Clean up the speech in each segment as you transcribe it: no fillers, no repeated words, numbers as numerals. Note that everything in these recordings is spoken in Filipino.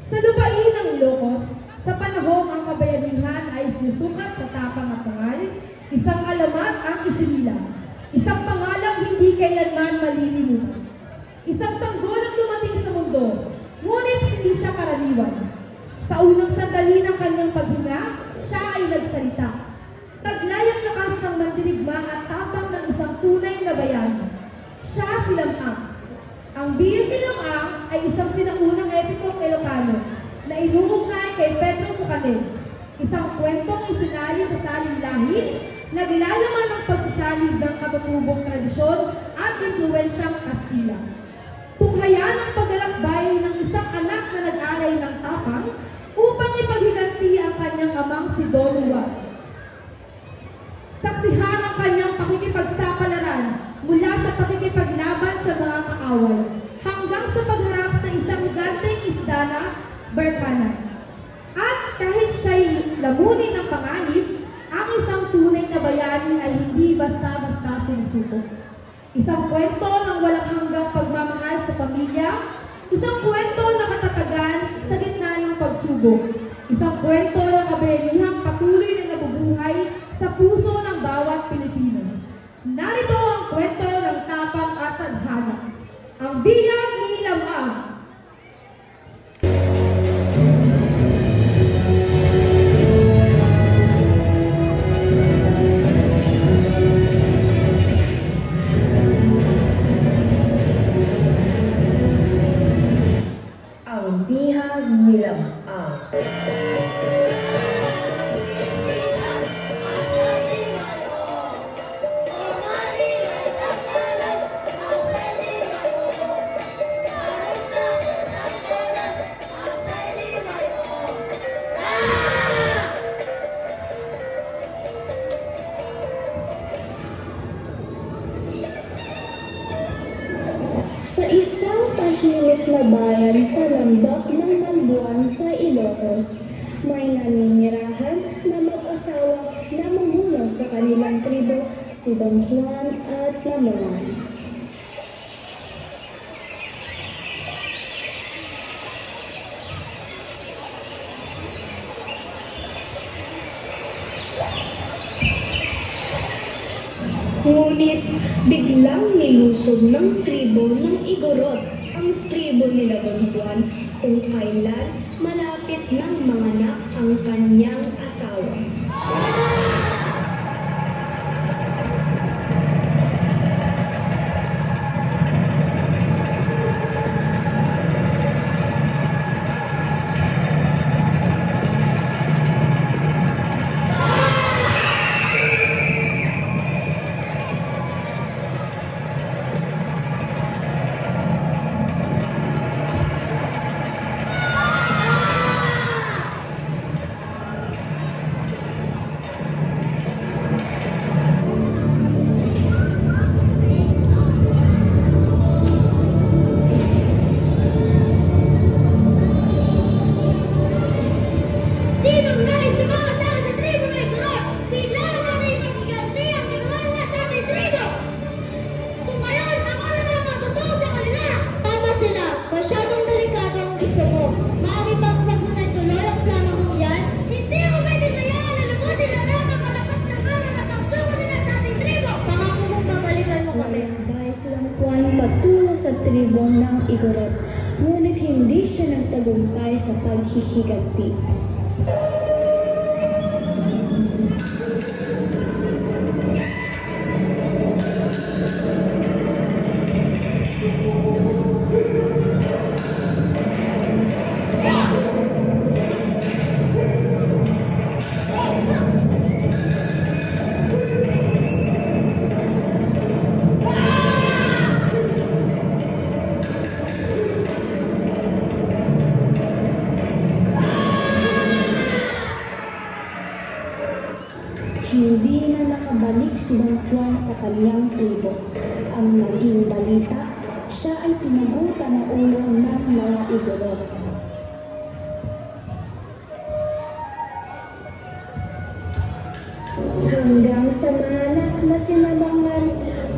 Sa lupain ng Ilocos, sa panahong ang kabayanihan ay sinusukat sa tapang at pangal, isang alamat ang isinilang, isang pangalang hindi kailanman malilimutan. Isang sanggol ang dumating sa mundo, ngunit hindi siya karaniwan. Sa unang sandali ng kanyang paghinga, siya ay nagsalita. Taglay ang lakas ng mandirigma at tapang ng isang tunay na bayani. Siya si Lamang. Ang biyag ni Lamang ay isang sinaunang epikong Ilocano na inuugnay kay Pedro Bucanel, isang kwentong isinalin sa saling lahit, naglalaman ng pagsasalib ng katutubong tradisyon at impluwensyang Kastila. Tunghaya ng paglalakbay ng isang anak na nag-alay ng tapang upang ipaghiganti ang kanyang amang si Don Juan. Saksihan ang kanyang pakikipagsapalaran mula sa pakikipaglaban sa mga kaaway hanggang sa pagharap sa isang ganteng isda na Barkanan. At kahit siya'y lamunin ng panganib, ang isang tunay na bayani ay hindi basta-basta sinusuko. Isang kwento ng walang hanggang pagmamahal sa pamilya, isang kwento na katatagan sa gitna ng pagsubok, isang kwento ng kabayanihang patuloy na nabubuhay sa puso ng bawat Pilipino. Narito ang kwento ng tapang at tadhana, ang biyag ni Lamang. Ang bihag ni Lamang. Sa isang tahimik na bayan sa lambak ng Mambuan sa Ilocos, may naninirahan na mag-asawa na mamuno sa kanilang tribo, si Don Juan at Lamuan. Ngunit biglang nilusob ng tribo ng Igorot ang tribo nila Don Juan kung kailan malapit ng manganak ang kanyang asawa. Patungo sa tribo ng Igorot, ngunit hindi siya nagtagumpay sa paghihiganti. Hindi na nakabalik si Don Juan sa kanyang tribo. Ang naging balita, siya ay tinagutan ng ulo ng mga Igorot. Hanggang sa maanak na sinabangan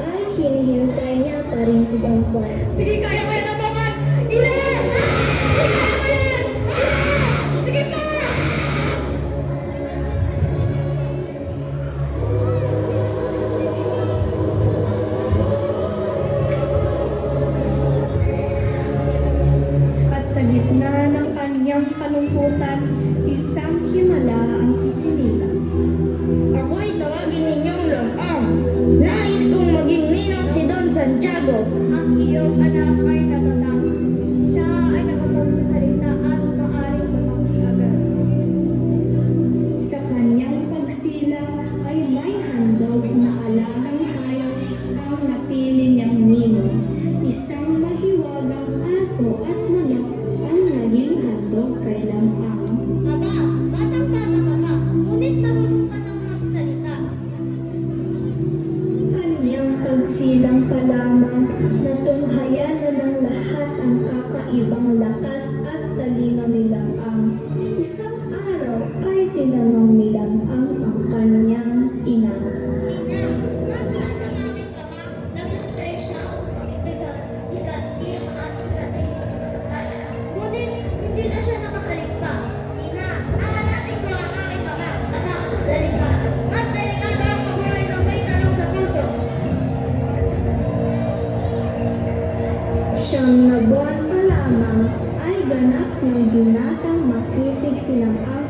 ay hinihintay niya pa rin si Don Juan. Sige, kaya ko yan ang bangan! Ilan! Kaya ko yan! gitna ng kanyang kalungkutan, isang himala ang isinilang. Ako'y tawagin ninyong Lampang. Nais kong maging ninang si Don Santiago. Ang iyong anak ay natatakot. Siya ay nakapagsasalita at maaaring lumaki agad. Sa kanyang pagsilang ay may handog na alagang hayop ang napili niyang ninong. Isang mahiwagang aso at manok ang naging handog kay Lampang. Aba, batang-bata ka pa, ngunit marunong ka nang magsalita. Kanyang pagsilang pa lamang natunghayan na ng lahat ang kakaibang lakas at talino ni Lampang. Isang araw ay tinanong ni Lampang ang kanyang ina. Ina, nasaan ang aming ama? Nagtatay siya upang iganti ang ating katay. Ngunit hindi na siya nakabalik pa. Ina, nahanapin ko ang aming ama. Anak, delikado. Mas delikado ang mabuhay ng may talong sa puso. Siyang na buwan pa lamang ay ganap ng binatang makisig si Lampang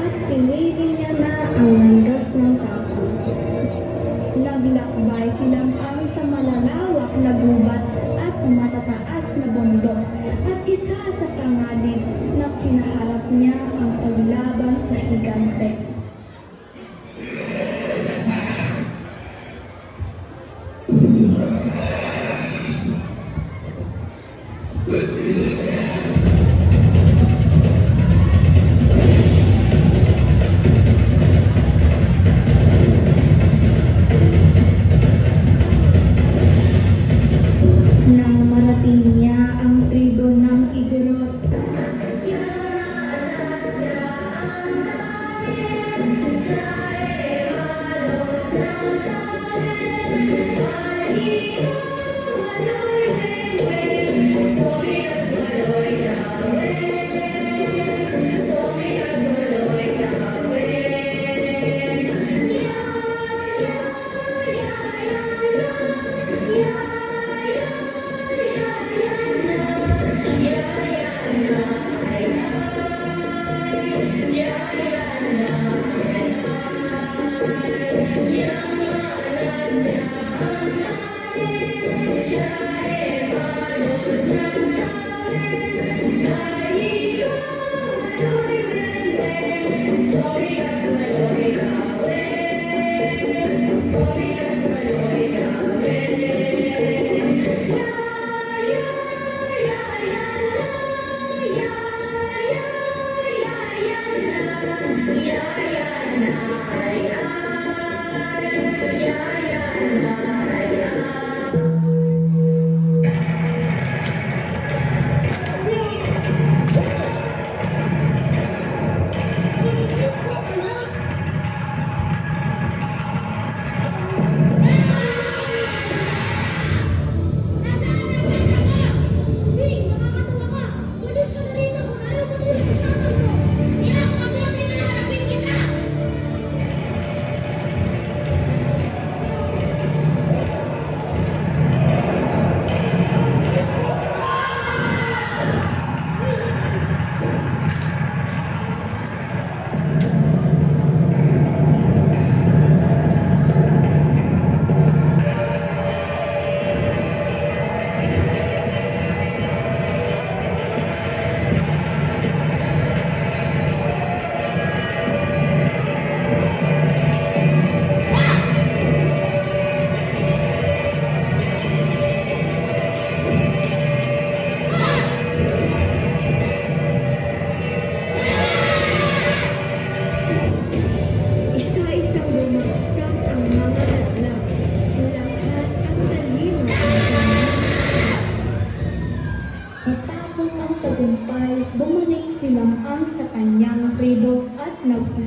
at pinili niya na ang landas ng tapon. Naglakbay si Lampang sa malalawak na gubat at matataas na bundok at isa sa panganib na kinaharap niya ang paglaban sa higante. Nang marating niya ang tribo ng Igorot,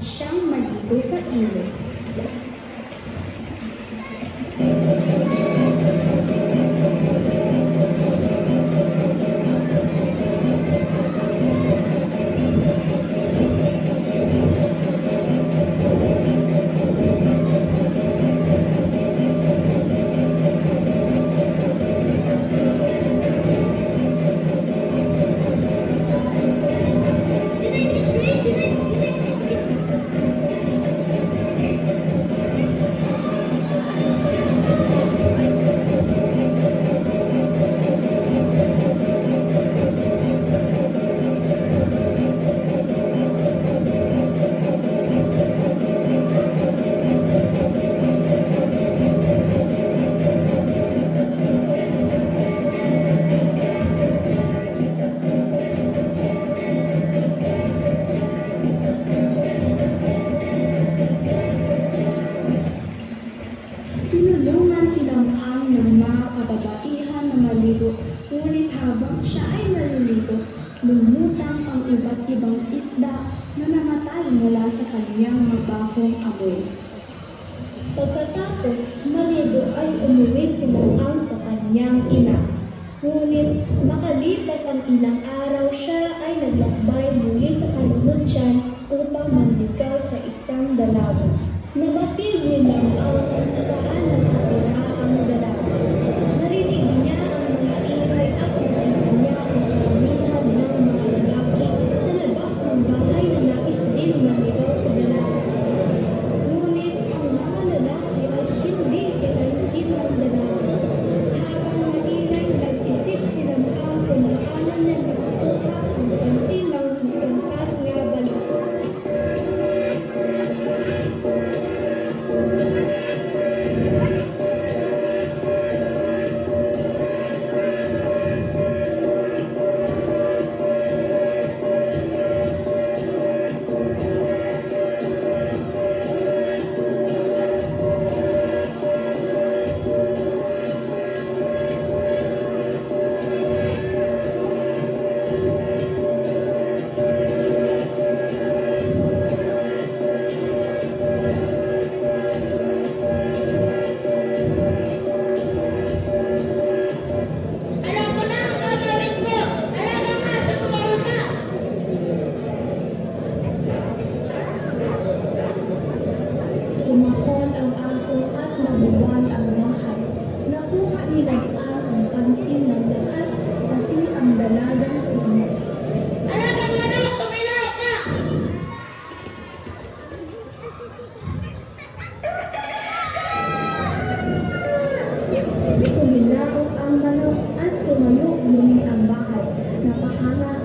siyang maligo sa ilog. lumutang ang iba't ibang isda na namatay mula sa kanyang mabakong amoy. Pagkatapos, maligo ay umuwi si Mang sa kanyang ina. Ngunit makalipas ang ilang araw, siya ay naglakbay muli sa kalunod-tiyan upang manligaw sa isang dalaga. Nabatid ni Mang kung saan nakatira ang dalaga. Narinig niya ang mga ingay at nakita niya ang karamihan ng mga lalaki sa labas ng bahay na nais din manligaw sa dalaga. Ngunit ang mga lalaki ay hindi pinansin ng dalaga. Habang nag-ingay, nag-isip sila Mang kung paano niya nakukuha ang pansin ng tutumpas nga balasa. Alam ko na ang gagawin ko! Alagang aso, tumawag ka! Tumakon ang aso at nabuwal ang bahay. Nakuha ni Nagpang ang pansin ng lahat, pati ang dalagang si Ines. Alagang manok, tumilaw ka! Tumilaok ang manok at tumayo muli ang bahay. Napahanga